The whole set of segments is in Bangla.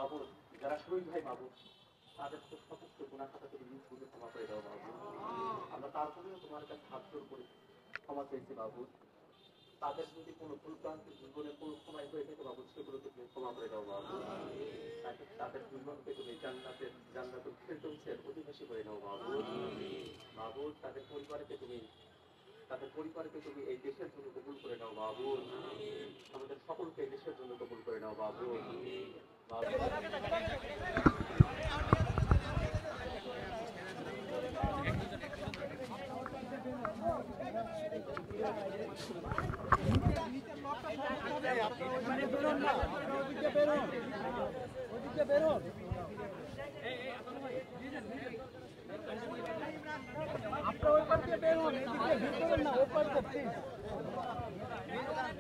বাবু যারা শহীদ ভাই বাবু তাদের তো সমস্ত গুনাহ খাতা তুমি নিজ বুঝে ক্ষমা করে দাও বাবু। আমরা তারপরেও তোমার কাছে হাত জোর করে ক্ষমা চেয়েছি বাবু। তাদের যদি কোনো ভুলভ্রান্তি জীবনে কোনো সময় হয়ে থাকে বাবু সেগুলো তুমি ক্ষমা করে দাও বাবু। তাদের দুর্ভাগ্যকে তুমি জান্নাতুল ফেরদৌসের অধিবাসী করে নাও বাবু। বাবু তাদের পরিবারকে তুমি এই দেশের জন্য কবুল করে নাও বাবু। আমাদের সকলকে এই দেশের জন্য কবুল করে নাও বাবু।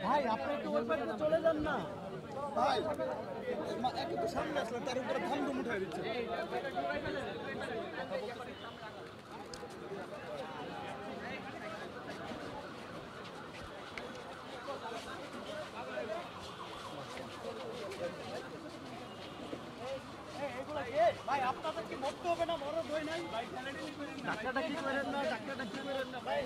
ভাই আপনি একটু ওই পাশে চলে যান না ভাই, একটু সামনে আসলে তার উপরে ধান উঠে দিচ্ছে। ভাই আপনাদের কি মরতে হবে না? মরদ হয় নাই, ডাক্তারটা কি করেন না, ডাক্তারটা কি করেন না ভাই।